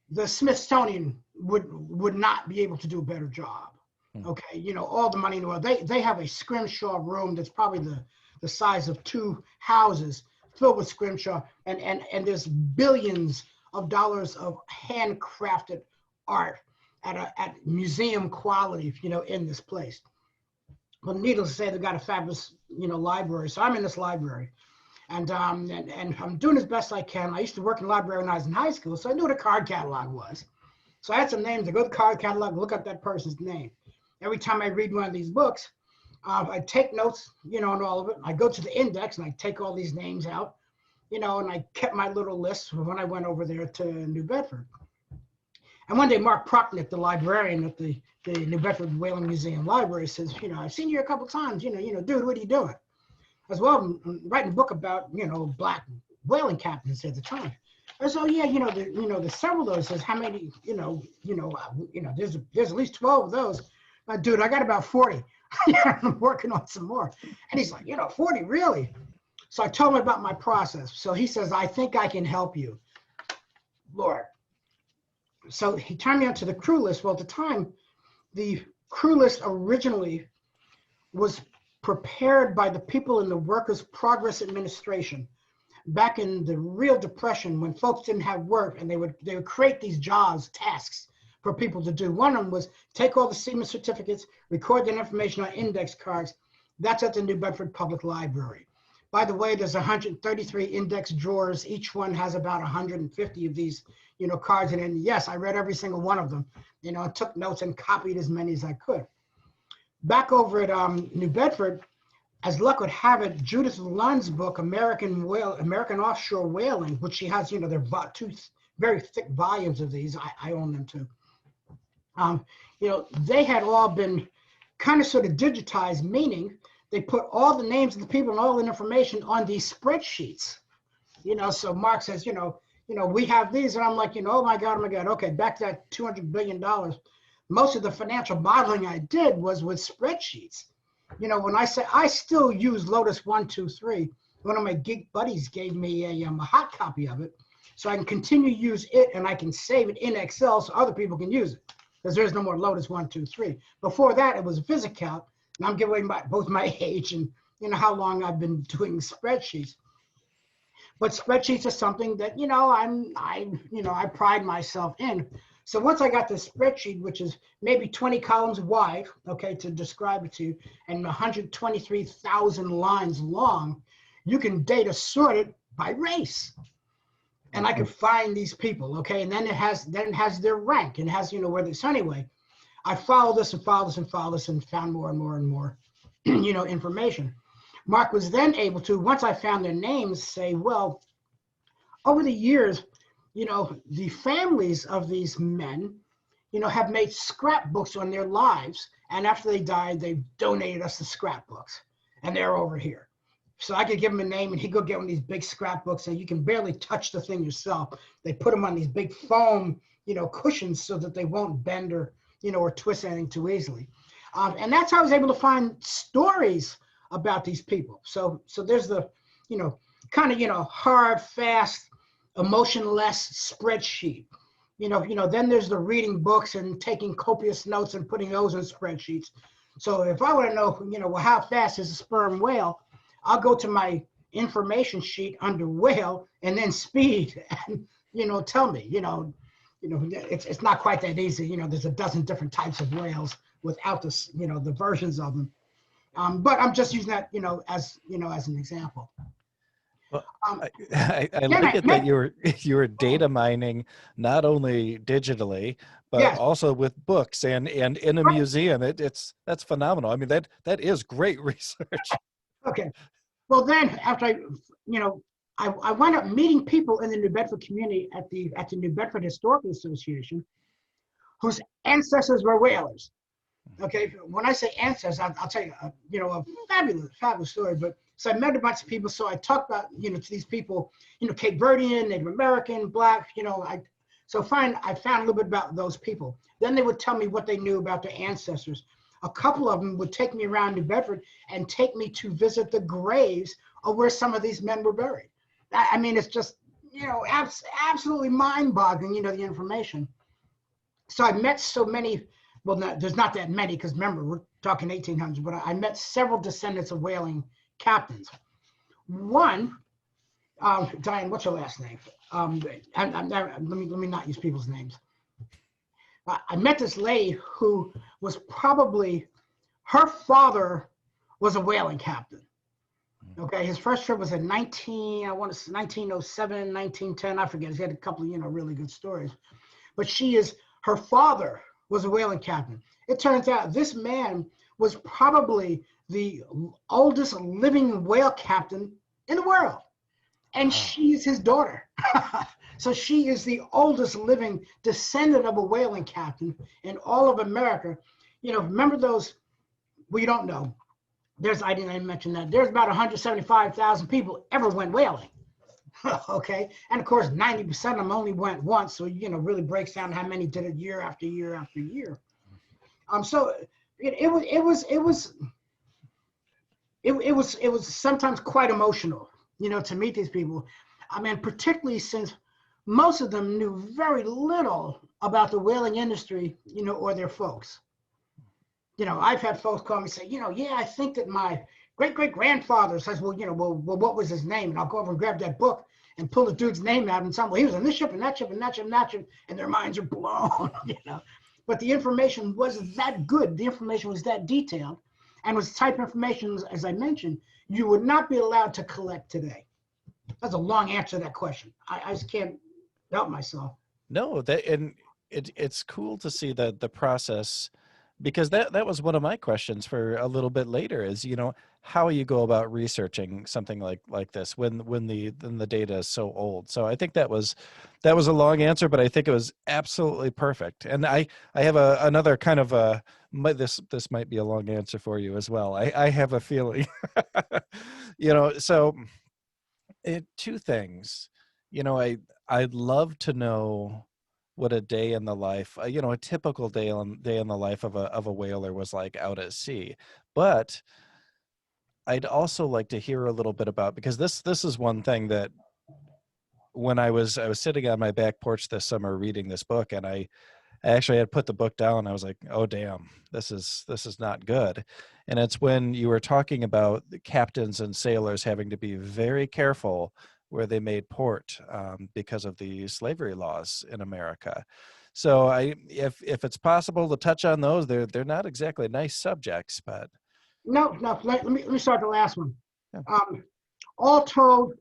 the Smithsonian would not be able to do a better job. Okay, all the money in the world. They have a scrimshaw room that's probably the size of 2 houses filled with scrimshaw, and there's billions of dollars of handcrafted art at museum quality, in this place. Well, needless to say, they've got a fabulous, library. So I'm in this library, and I'm doing as best I can. I used to work in the library when I was in high school, so I knew what a card catalog was. So I had some names. I go to the card catalog, look up that person's name. Every time I read one of these books, I take notes, on all of it. I go to the index and I take all these names out, and I kept my little list when I went over there to New Bedford. And one day, Mark Prochnick, the librarian at the New Bedford Whaling Museum Library, says, I've seen you a couple times, dude, what are you doing? As well, I'm writing a book about, black whaling captains at the time. I said, oh yeah, there's several of those. Says, how many, there's at least 12 of those. Dude, I got about 40. I'm working on some more. And he's like, 40, really? So I told him about my process. So he says, I think I can help you. Lord. So he turned me onto the crew list. Well, at the time, the crew list originally was prepared by the people in the Workers' Progress Administration back in the real depression, when folks didn't have work, and they would create these jobs, tasks for people to do. One of them was take all the seaman certificates, record their information on index cards. That's at the New Bedford Public Library. By the way, there's 133 index drawers. Each one has about 150 of these, cards. And yes, I read every single one of them, took notes and copied as many as I could. Back over at New Bedford, as luck would have it, Judith Lund's book, American Offshore Whaling, which she has, you know, they're two very thick volumes of these. I own them too. You know, they had all been kind of sort of digitized, meaning they put all the names of the people and all the information on these spreadsheets. You know, so Mark says, you know, we have these, and I'm like, you know, oh my God, okay, back to that $200 billion. Most of the financial modeling I did was with spreadsheets. You know, when I say I still use Lotus 123, one of my geek buddies gave me a hot copy of it, so I can continue to use it, and I can save it in Excel so other people can use it, because there's no more Lotus 123. Before that, it was VisiCalc, and I'm giving away both my age and, you know, how long I've been doing spreadsheets. But spreadsheets are something that, you know, I pride myself in. So once I got this spreadsheet, which is maybe 20 columns wide, okay, to describe it to you, and 123,000 lines long, you can data sort it by race. And I could find these people, okay, and then it has their rank, and it has, you know, where they. So anyway, I followed this and found more and more and more, you know, information. Mark was then able to, once I found their names, say, well, over the years, you know, the families of these men, you know, have made scrapbooks on their lives. And after they died, they donated us the scrapbooks. And they're over here. So I could give him a name, and he'd go get one of these big scrapbooks, and you can barely touch the thing yourself. They put them on these big foam, you know, cushions so that they won't bend or, you know, or twist anything too easily. And that's how I was able to find stories about these people. So there's the, you know, kind of, you know, hard, fast, emotionless spreadsheet. You know, then there's the reading books and taking copious notes and putting those in spreadsheets. So if I want to know, you know, well, how fast is a sperm whale, I'll go to my information sheet under whale and then speed, and, you know, tell me, you know, it's not quite that easy. You know, there's a dozen different types of whales without this, you know, the versions of them. But I'm just using that, you know, as an example. Well, I like it that you were data mining not only digitally, but yes, also with books and in a right. museum. That's phenomenal. I mean, that is great research. Okay. Well, then after I wound up meeting people in the New Bedford community at the New Bedford Historical Association whose ancestors were whalers. Okay, when I say ancestors, I'll tell you, you know, a fabulous story. But so I met a bunch of people. So I talked about, you know, to these people, you know, Cape Verdean, Native American, Black, you know, I found a little bit about those people. Then they would tell me what they knew about their ancestors. A couple of them would take me around New Bedford and take me to visit the graves of where some of these men were buried. I mean, it's just, you know, absolutely mind-boggling, you know, the information. So I met so many. Well, there's not that many, because remember, we're talking 1800s, but I met several descendants of whaling captains. One, Diane, what's your last name? Let me not use people's names. I met this lady who was probably, her father was a whaling captain. Okay, his first trip was in 1907, 1910, I forget. He had a couple of, you know, really good stories. But her father was a whaling captain. It turns out this man was probably the oldest living whale captain in the world. And she is his daughter. So she is the oldest living descendant of a whaling captain in all of America. You know, remember those, well, you don't know. I didn't mention that. There's about 175,000 people ever went whaling. Okay, and of course 90% of them only went once, so, you know, really breaks down how many did it year after year after year. So it was sometimes quite emotional, you know, to meet these people. I mean, particularly since most of them knew very little about the whaling industry, you know, or their folks. You know, I've had folks call me and say, you know, yeah, I think that my great-great-grandfather says, well, you know, well, what was his name? And I'll go over and grab that book and pull the dude's name out and tell them, well, he was on this ship and that ship and that ship and that ship, and their minds are blown, you know. But the information was that good. The information was that detailed, and was type of information, as I mentioned, you would not be allowed to collect today. That's a long answer to that question. I just can't help myself. No, and it's cool to see the process because that was one of my questions for a little bit later is, how you go about researching something like this when the data is so old. So I think that was a long answer, but I think it was absolutely perfect. And I have another kind of this might be a long answer for you as well. I have a feeling, so two things. I'd love to know what a day in the life, a typical day in the life of a whaler was like out at sea. But I'd also like to hear a little bit about, because this is one thing that when I was sitting on my back porch this summer reading this book, and I actually had put the book down. I was like, oh damn, this is not good. And it's when you were talking about the captains and sailors having to be very careful where they made port, because of the slavery laws in America. So if it's possible to touch on those, they're not exactly nice subjects, but No, no. Let me start the last one. yeah. All told,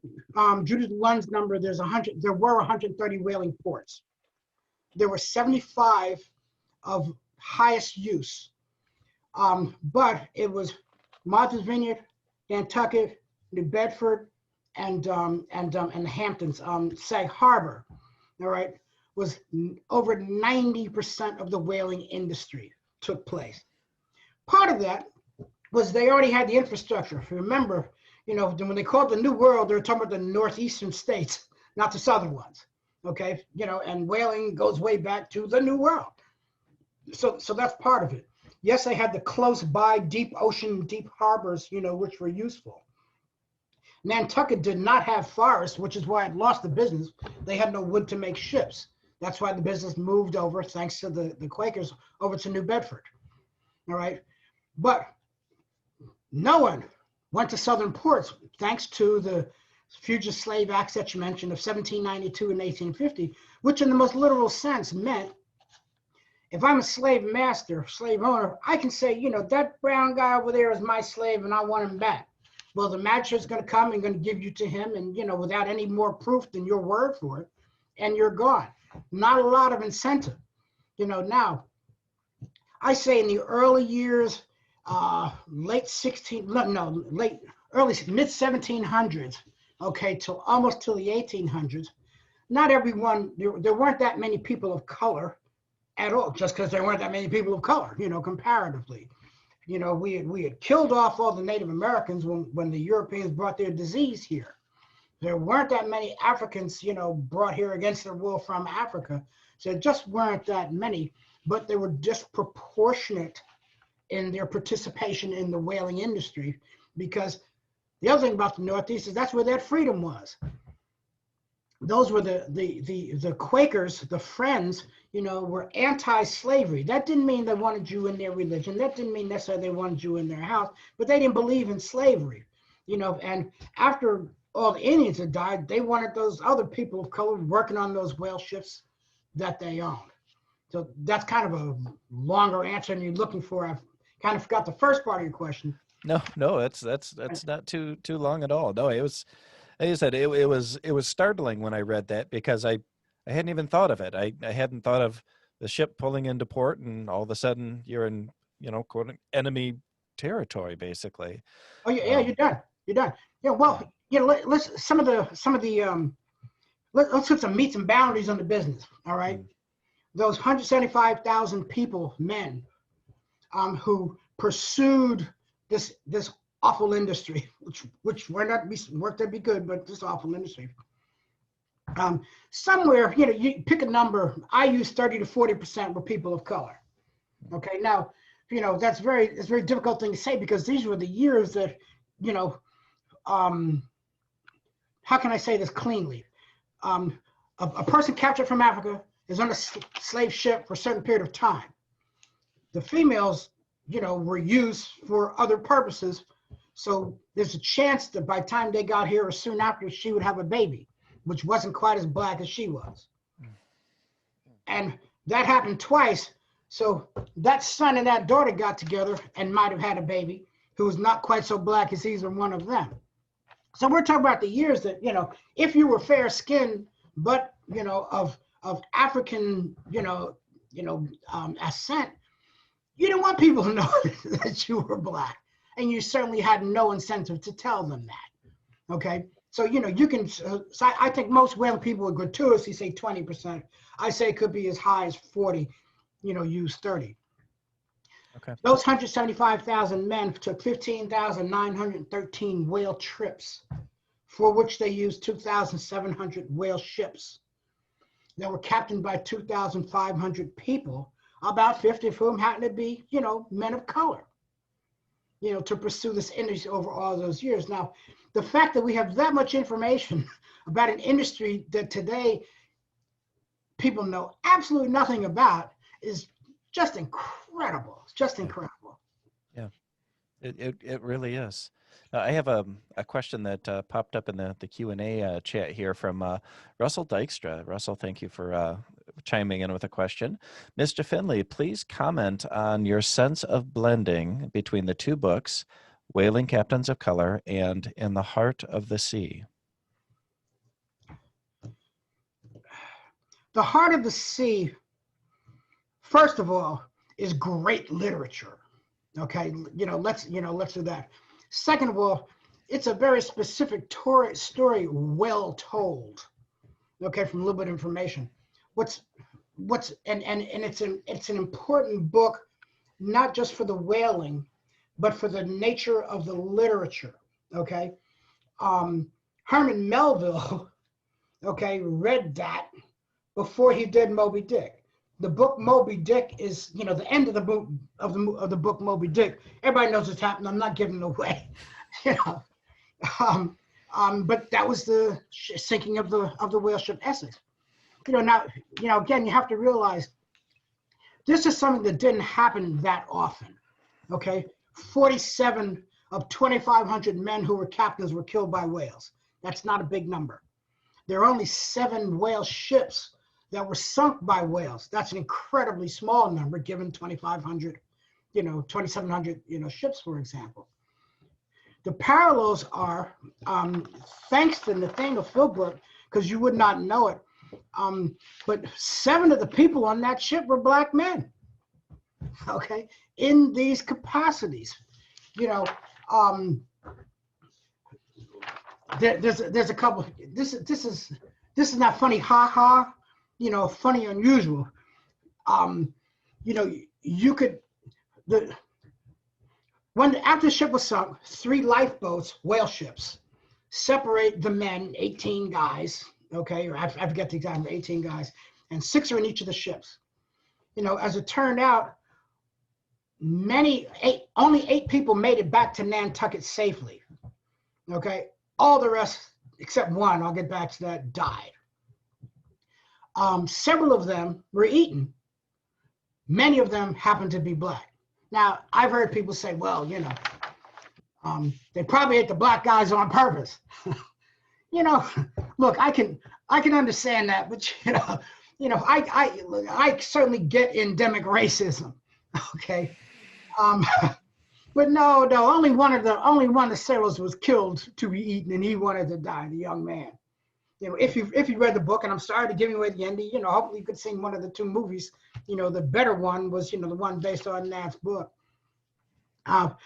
due to the Lund's number, there were 130 whaling ports. There were 75 of highest use, but it was Martha's Vineyard, Nantucket, New Bedford, and the Hamptons. Sag Harbor, all right, was over 90% of the whaling industry took place. Part of that was they already had the infrastructure. If you remember, when they called the New World, they were talking about the northeastern states, not the southern ones. Okay, and whaling goes way back to the New World. So that's part of it. Yes, they had the close by deep ocean, deep harbors, which were useful. Nantucket did not have forests, which is why it lost the business. They had no wood to make ships. That's why the business moved over, thanks to the Quakers, over to New Bedford. All right, but no one went to southern ports thanks to the Fugitive Slave Acts that you mentioned of 1792 and 1850, which in the most literal sense meant if I'm a slave master, slave owner, I can say, that brown guy over there is my slave and I want him back. Well, the magistrate's going to come and going to give you to him and, without any more proof than your word for it, and you're gone. Not a lot of incentive. Now, I say in the early years, early mid 1700s, okay, almost till the 1800s, not everyone, there weren't that many people of color at all, just because there weren't that many people of color, comparatively. We had killed off all the Native Americans when the Europeans brought their disease here. There weren't that many Africans, brought here against their will from Africa. So there just weren't that many, but they were disproportionate in their participation in the whaling industry, because the other thing about the Northeast is that's where that freedom was. Those were the Quakers, the Friends, were anti-slavery. That didn't mean they wanted you in their religion. That didn't mean necessarily they wanted you in their house, but they didn't believe in slavery, and after all the Indians had died, they wanted those other people of color working on those whale ships that they owned. So that's kind of a longer answer than you're looking for. I've kind of forgot the first part of your question. No, that's not too long at all. No, it was, like I said, it was startling when I read that, because I hadn't even thought of it. I hadn't thought of the ship pulling into port and all of a sudden you're in, quote, enemy territory, basically. Oh yeah, you're done. You're done. Yeah, well, let's put some meats and boundaries on the business. All right, those 175,000 people, men, who pursued this awful industry, which worked to be good, but this awful industry. Somewhere, you pick a number. I use 30 to 40% were people of color. Okay, now, it's a very difficult thing to say, because these were the years that, how can I say this cleanly? A person captured from Africa is on a slave ship for a certain period of time. The females, were used for other purposes. So there's a chance that by the time they got here or soon after, she would have a baby, which wasn't quite as black as she was. And that happened twice. So that son and that daughter got together and might have had a baby who was not quite so black as either one of them. So we're talking about the years that, if you were fair skinned, but, of African, ascent, you didn't want people to know that you were black, and you certainly had no incentive to tell them that. Okay, so you can. So I think most whaling people would gratuitously say 20%. I say it could be as high as 40. Use 30. Okay. Those 175,000 men took 15,913 whale trips, for which they used 2,700 whale ships that were captained by 2,500 people, about 50 of whom happened to be, men of color, to pursue this industry over all those years. Now, the fact that we have that much information about an industry that today people know absolutely nothing about is just incredible. It's just incredible. Yeah, it really is. I have a question that popped up in the Q&A chat here from Russell Dykstra. Russell, thank you for chiming in with a question. Mr. Finley, please comment on your sense of blending between the two books, Whaling Captains of Color and In the Heart of the Sea. The Heart of the Sea, first of all, is great literature. Okay, let's do that. Second of all, it's a very specific story, well told. Okay, from a little bit of information. And it's an important book, not just for the whaling, but for the nature of the literature. Okay, Herman Melville, okay, read that before he did Moby Dick. The book Moby Dick is, the end of the book of the book Moby Dick. Everybody knows what's happened. I'm not giving it away, but that was the sinking of the whale ship Essex. Now, again, you have to realize this is something that didn't happen that often. Okay, 47 of 2,500 men who were captains were killed by whales. That's not a big number. There are only 7 whale ships that were sunk by whales. That's an incredibly small number given 2,500, 2,700, ships, for example. The parallels are, thanks to Nathaniel Philbrook, because you would not know it, but 7 of the people on that ship were black men, okay, in these capacities. There's a couple, this is not funny, ha-ha, funny, unusual. You could, after the ship was sunk, 3 lifeboats, whale ships, separate the men, 18 guys, okay, or I forget the exact number, 18 guys, and 6 are in each of the ships. As it turned out, only 8 people made it back to Nantucket safely, okay? All the rest, except 1, I'll get back to that, died. Several of them were eaten. Many of them happened to be black. Now, I've heard people say, well, they probably ate the black guys on purpose. Look, I can understand that, but I certainly get endemic racism, okay? But no, only one of the sailors was killed to be eaten, and he wanted to die, the young man. If you read the book, and I'm sorry to give away the ending, hopefully you could see one of the 2 movies. The better one was, the one based on Nat's book.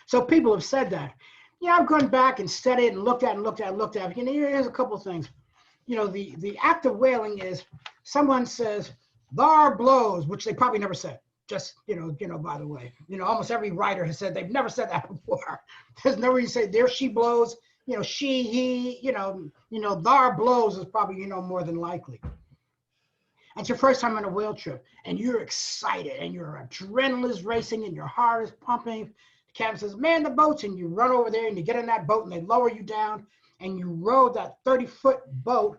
So people have said that. I've gone back and studied and looked at. Here's a couple of things. The act of whaling is someone says, "Thar blows," which they probably never said. Just, by the way, almost every writer has said they've never said that before. There's no reason to say there she blows, she, he, thar blows is probably, more than likely. It's your first time on a whale trip and you're excited and your adrenaline's racing and your heart is pumping. The captain says, man the boats, and you run over there and you get in that boat and they lower you down and you row that 30-foot boat,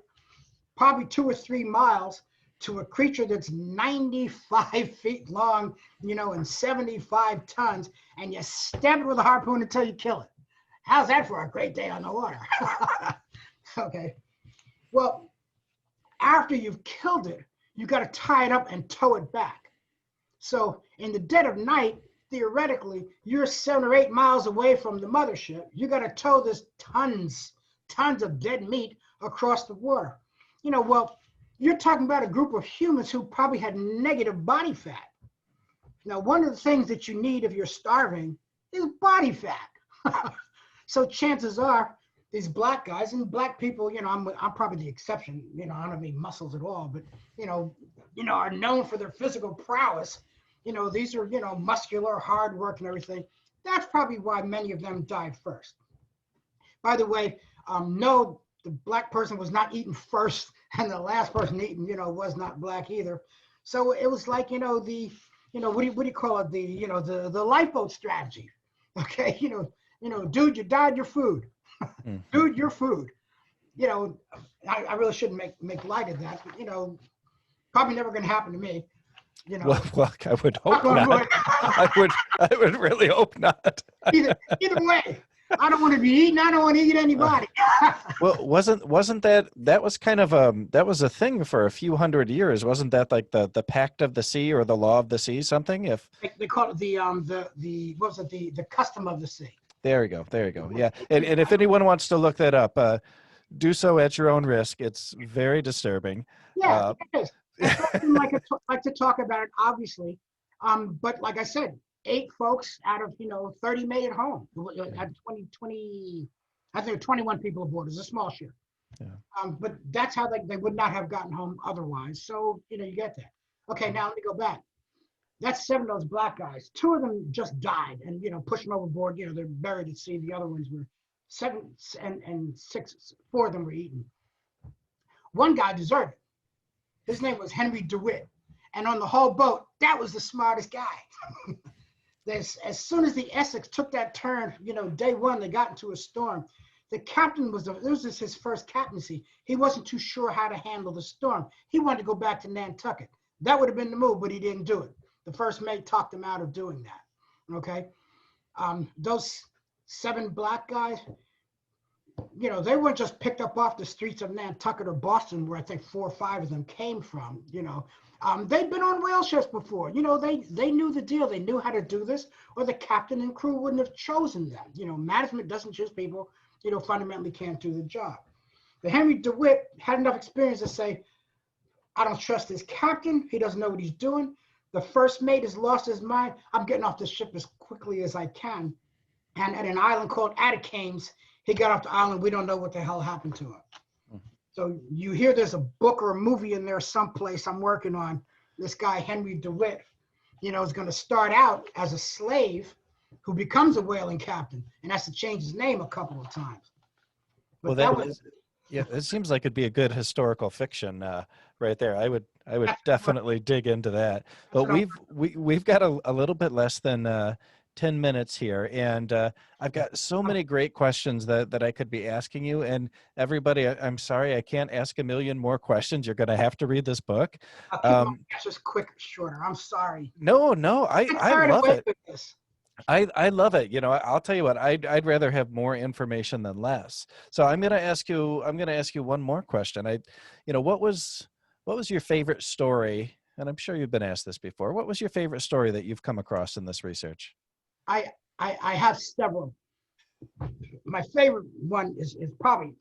probably 2 or 3 miles, to a creature that's 95 feet long, and 75 tons, and you stab it with a harpoon until you kill it. How's that for a great day on the water? Okay. Well, after you've killed it, you got to tie it up and tow it back. So in the dead of night, theoretically, you're 7 or 8 miles away from the mothership. You got to tow this tons of dead meat across the water. Well, you're talking about a group of humans who probably had negative body fat. Now, one of the things that you need if you're starving is body fat. So chances are these black guys and black people, I'm probably the exception. I don't have any muscles at all, but are known for their physical prowess. These are muscular, hard work and everything. That's probably why many of them died first. By the way, no, the black person was not eaten first, and the last person eaten, was not black either. So it was like, what do you call it? The lifeboat strategy. Okay, dude, you died your food. Dude, your food. I really shouldn't make light of that, but probably never going to happen to me. Well, I would hope not. I would really hope not. Either way, I don't want to be eaten. I don't want to eat anybody. Well, wasn't that was kind of that was a thing for a few hundred years? Wasn't that like the Pact of the Sea or the Law of the Sea? Something if they call it the what was it, the custom of the sea. There you go. Yeah, and if anyone wants to look that up, do so at your own risk. It's very disturbing. Yeah, it is. I like to talk about it, obviously. But like I said, 8 folks out of 30 made it home. At 20, I think 21 people aboard. It's a small ship. Yeah. But that's how they would not have gotten home otherwise. So you get that. Okay, now let me go back. That's 7 of those black guys. 2 of them just died and pushed them overboard. They're buried at sea. The other ones were 7 and 6. 4 of them were eaten. One guy deserted. His name was Henry DeWitt. And on the whole boat, that was the smartest guy. As soon as the Essex took that turn, day one, they got into a storm. The captain this was his first captaincy. He wasn't too sure how to handle the storm. He wanted to go back to Nantucket. That would have been the move, but he didn't do it. The first mate talked him out of doing that. Okay. Those 7 black guys, they weren't just picked up off the streets of Nantucket or Boston, where I think 4 or 5 of them came from. They'd been on whale ships before. They knew the deal. They knew how to do this, or the captain and crew wouldn't have chosen them. Management doesn't choose people, fundamentally can't do the job. The Henry DeWitt had enough experience to say, I don't trust this captain. He doesn't know what he's doing. The first mate has lost his mind. I'm getting off the ship as quickly as I can. And at an island called Atticanes, he got off the island. We don't know what the hell happened to him. So you hear there's a book or a movie in there someplace I'm working on. This guy, Henry DeWitt, is going to start out as a slave who becomes a whaling captain and has to change his name a couple of times. But yeah, it seems like it'd be a good historical fiction right there. I would definitely dig into that. But we've got a little bit less than 10 minutes here, and I've got so many great questions that I could be asking you. And everybody, I'm sorry, I can't ask a million more questions. You're going to have to read this book. I'll keep my answers quick, shorter. I'm sorry. No, I love it. I love it. I'll tell you what, I'd rather have more information than less. So I'm going to ask you one more question. What was your favorite story? And I'm sure you've been asked this before. What was your favorite story that you've come across in this research? I have several. My favorite one is probably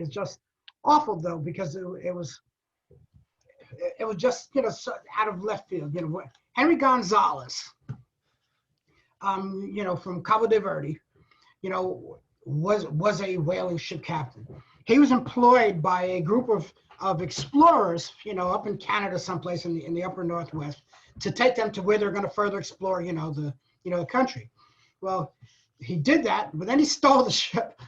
just awful though, because it was just so out of left field. Henry Gonzalez, from Cabo de Verde, was a whaling ship captain. He was employed by a group of explorers, up in Canada, someplace in the upper Northwest, to take them to where they're going to further explore, the country. Well, he did that, but then he stole the ship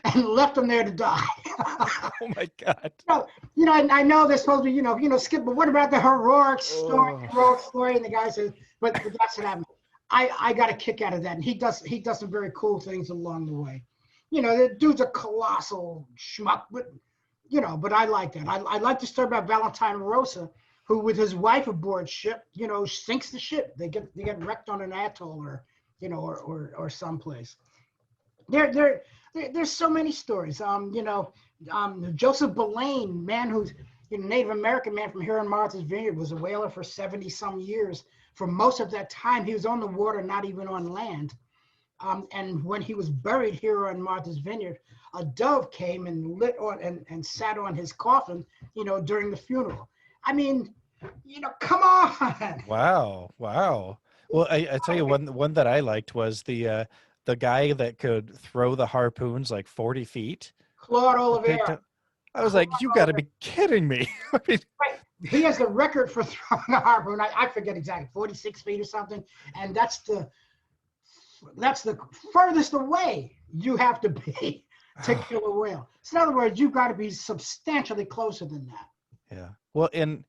and left them there to die. Oh my God. I know they're supposed to be, skip, but what about the heroic story? And the guy says, but that's what happened. I got a kick out of that. And he does some very cool things along the way. The dude's a colossal schmuck, but I like that. I like the story about Valentine Rosa, who with his wife aboard ship, sinks the ship. They get wrecked on an atoll or someplace. There's so many stories. Joseph Belaine, man who's Native American man from here in Martha's Vineyard, was a whaler for 70 some years. For most of that time, he was on the water, not even on land. And when he was buried here on Martha's Vineyard, a dove came and lit on and sat on his coffin, during the funeral. I mean, Come on. Wow. Wow. Well, I tell you, one that I liked was the guy that could throw the harpoons like 40 feet. Claude To take Oliveira. down- I was like, you got to be kidding me. I mean, Right. He has the record for throwing a harpoon. I forget exactly, 46 feet or something. And that's the furthest away you have to be to kill a whale. So in other words, you've got to be substantially closer than that. yeah. Well, and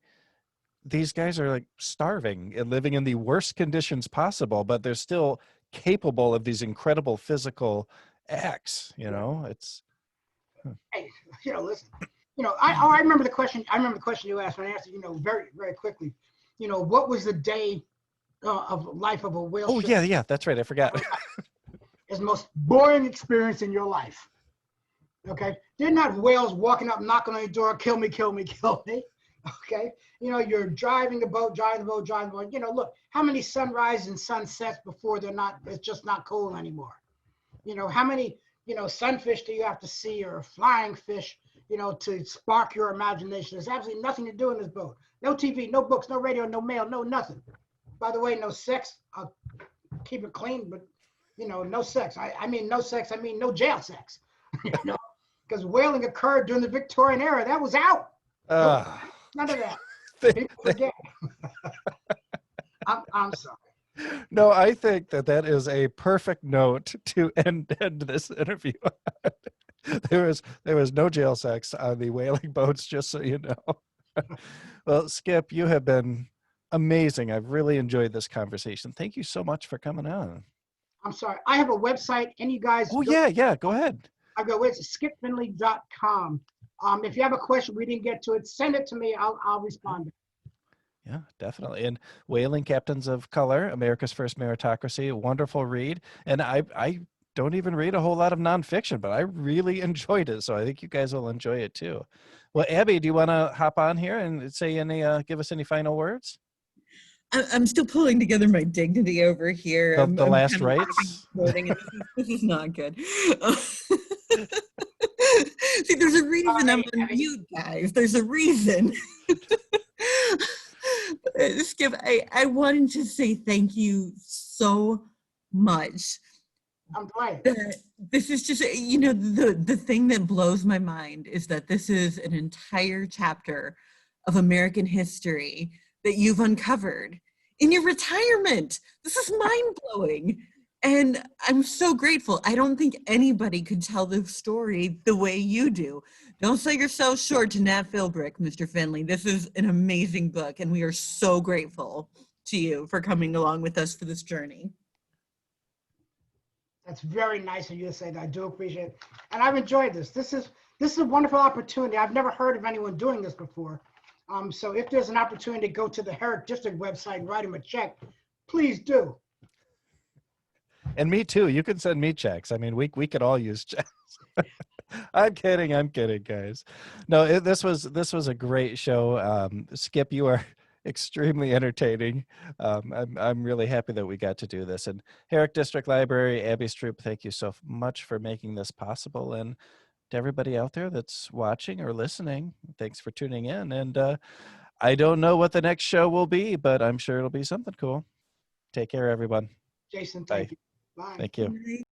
these guys are like starving and living in the worst conditions possible, but they're still capable of these incredible physical acts. It's Hey, listen. I remember the question. I remember the question you asked, when I answered, very, very quickly. What was the day of life of a whale? oh ship? yeah, that's right. I forgot. Is the most boring experience in your life. Okay, they're not whales walking up, knocking on your door, kill me, kill me, kill me. Okay, you're driving the boat. Look, how many sunrises and sunsets before it's just not cold anymore. How many sunfish do you have to see, or flying fish, to spark your imagination? There's absolutely nothing to do in this boat. No TV, no books, no radio, no mail, no nothing. By the way, no sex. I'll keep it clean, but no sex. I mean no sex. I mean no jail sex. Because whaling occurred during the Victorian era. That was out. None of that. People forget. I'm sorry. No, I think that is a perfect note to end this interview. There was no jail sex on the whaling boats, just so you know. Well, Skip, you have been amazing. I've really enjoyed this conversation. Thank you so much for coming on. I'm sorry. I have a website. Any guys? Oh, yeah. Go ahead. I go, it's skipfinley.com. If you have a question, we didn't get to it, send it to me. I'll respond. Yeah, definitely. And Whaling Captains of Color, America's First Meritocracy, a wonderful read. And I don't even read a whole lot of nonfiction, but I really enjoyed it. So I think you guys will enjoy it too. Well, Abby, do you want to hop on here and give us any final words? I'm still pulling together my dignity over here. The I'm last kind of rites? and this is not good. See, there's a reason I'm on mute, guys. There's a reason. Skip, I wanted to say thank you so much. I'm glad. This is just, the thing that blows my mind is that this is an entire chapter of American history that you've uncovered in your retirement. This is mind-blowing. And I'm so grateful. I don't think anybody could tell the story the way you do. Don't sell yourself short to Nat Philbrick, Mr. Finley. This is an amazing book, and we are so grateful to you for coming along with us for this journey. That's very nice of you to say that. I do appreciate it. And I've enjoyed this. This is a wonderful opportunity. I've never heard of anyone doing this before. So if there's an opportunity to go to the Herrick District website and write him a check, please do. And me too. You can send me checks. I mean, we could all use checks. I'm kidding, guys. No, this was a great show. Skip, you are extremely entertaining. I'm really happy that we got to do this. And Herrick District Library, Abby Stroop, thank you so much for making this possible. And to everybody out there that's watching or listening, thanks for tuning in. And I don't know what the next show will be, but I'm sure it'll be something cool. Take care, everyone. Jason, thank Bye. you. Bye. Thank you.